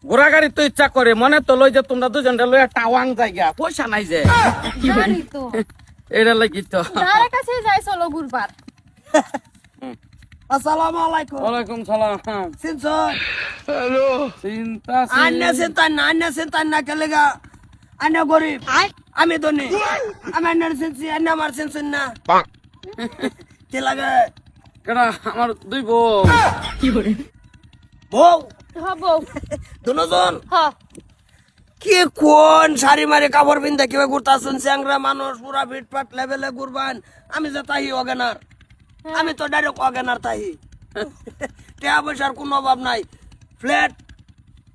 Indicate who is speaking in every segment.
Speaker 1: ঘোড়া গাড়ি তো ইচ্ছা করে মনে তো লই যে তোমরা দুজন লইয়া টাওয়াং জায়গা পয়সা নাই যে
Speaker 2: জানি তো
Speaker 1: এটা লাগি তো
Speaker 2: যার কাছে যাই চলো ঘুরবার
Speaker 3: আসসালামু আলাইকুম
Speaker 1: ওয়ালাইকুম সালাম
Speaker 3: সিনসো
Speaker 1: হ্যালো চিন্তা
Speaker 3: আন্না চিন্তা না কেলেগা আন্না গরিব আমি ধনী আমি আন্নার সিনসি আন্না আমার সিনসন না কে লাগে
Speaker 1: কেডা আমার দুই বউ
Speaker 3: বউ
Speaker 2: হব
Speaker 3: দুজন
Speaker 2: হ
Speaker 3: কি কোন শাড়ি মারি কাপড় পিন্ধে কিভাবে ঘুরতাছুন চ্যাংরা মানুষ পুরা ফিটফাট লেভেলে ঘুরবান আমি যে তাহি অগেনার আমি তো ডাইরেক্ট অগেনার তাহি টাকা পয়সার কোনো অভাব নাই ফ্ল্যাট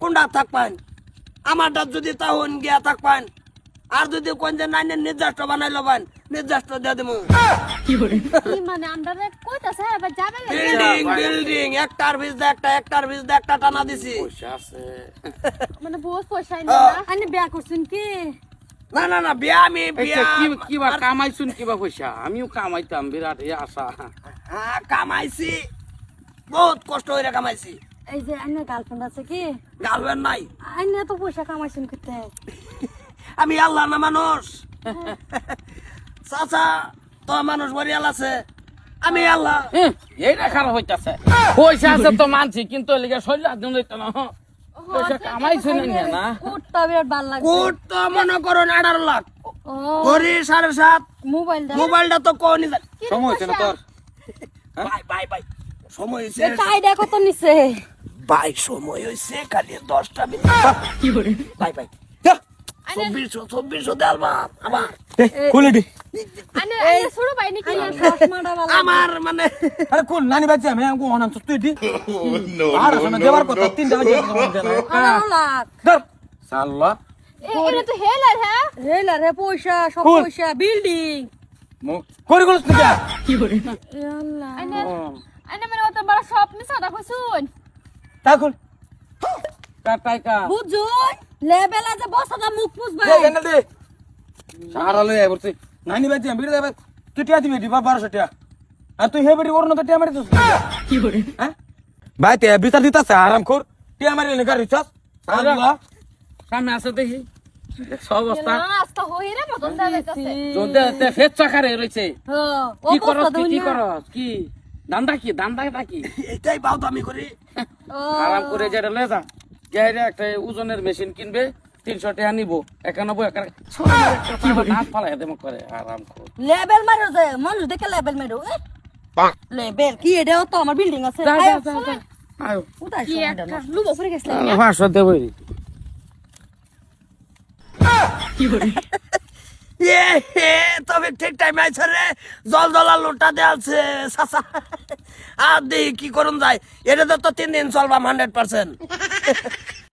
Speaker 3: কোনটা থাকবেন আমারটা যদি তাহন গিয়া থাকবেন আর যদি কোন যে নাইনের নির্যাষ্ট বানাই লবেন নির্যাষ্ট দিয়ে দেবো
Speaker 2: কি মানে আমরা কইতাছে এবার যাবে না
Speaker 3: বিল্ডিং একটার ভিজ একটার ভিজ একটা টানা দিছি
Speaker 1: পয়সা আছে
Speaker 2: মানে বহুত পয়সা না আনি বিয়া করছেন কি
Speaker 3: না বিয়া আমি বিয়া
Speaker 1: কিবা কামাইছুন কিবা পয়সা আমিও কামাইতাম বিরাট আশা
Speaker 3: হ্যাঁ কামাইছি বহুত কষ্ট হইরা কামাইছি
Speaker 2: এই যে আনি গার্লফ্রেন্ড আছে কি
Speaker 3: গার্লফ্রেন্ড নাই
Speaker 2: আনি তো পয়সা কামাইছেন করতে
Speaker 3: আমি আল্লাহ না মানুষ চাচা তো মানুষ বরিয়াল আছে আমি আল্লাহ
Speaker 1: এইটা খারাপ হইতাছে পয়সা আছে তো মানছি কিন্তু এলিগে শৈল দিন হইতো না পয়সা কামাইছুন না
Speaker 2: কুটটা বিরাট ভালো লাগে
Speaker 3: কোট তো মনে করুন 18 লাখ
Speaker 2: ও
Speaker 3: ঘড়ি 7.5
Speaker 2: মোবাইলটা
Speaker 3: মোবাইলটা তো কোনি
Speaker 1: সময় হইছে না তোর
Speaker 3: বাই সময় হইছে
Speaker 2: তাই দেখো তো নিছে
Speaker 3: বাই সময় হইছে খালি 10টা মিনিট বাই 2400 দেলবা আবার
Speaker 4: খুলে দি
Speaker 2: আনি আনি শুরু ভাই নাকি চশমাটা ভালো
Speaker 3: আমার মানে
Speaker 4: আরে কোন নানি বাচ্চা আমি আমগো অনাম তুই দি আর শোনা দেবার কথা তিনটা বাজে
Speaker 2: আরো লাখ
Speaker 4: ধর
Speaker 1: সাল্লা
Speaker 2: এটা তো হেলার হ্যাঁ হেলার হে পয়সা সব পয়সা বিল্ডিং
Speaker 4: করি গলস না কি করে
Speaker 2: আল্লাহ আনি আনি মানে অত বড় স্বপ্ন সাদা কইছুন
Speaker 4: তাকল
Speaker 1: কাটাইকা
Speaker 2: বুঝুন লেভেল আছে বসটা মুখ পুষবা
Speaker 4: দে জানা দে
Speaker 1: সারা লই আইবছি
Speaker 4: নানি বাচ্চা আমি বিড়ে কিটিয়া দিবি দিবা 1200 টাকা আর তুই হে বেটি ওর না টিয়া মারি তুই কি করে হ্যাঁ ভাই তে বিচার দিতাছে আরাম কর টিয়া মারি নে গাড়ি চাস সারা
Speaker 1: সামনে আছে দেখি সব অবস্থা
Speaker 2: না আস্তা হইরে মতন দাইতাছে
Speaker 1: যদি তে ফেচ চাকারে রইছে
Speaker 2: হ্যাঁ
Speaker 1: কি করস কি করস কি দান্দা কি
Speaker 3: এটাই বাউ আমি করি
Speaker 1: আরাম করে যেটা লয়ে যা যাইরে একটা ওজনের মেশিন কিনবে 300 টাকা নিব 91 একা কি হাত ফালাই দেম করে আরাম কর
Speaker 2: লেভেল মারো যে মানুষ দেখে লেভেল মারো লেভেল কি এটাও তো আমার বিল্ডিং আছে
Speaker 1: আয়ো
Speaker 2: উঠাই একটা লুবো পড়ে গেছে
Speaker 1: 500 দেবই
Speaker 3: তবে ঠিক টাইমে আইছে রে জল লোটা দেয়ালছে চাচা আর দেখি কি করুন যায় এটা তো 3 দিন চলবাম 100%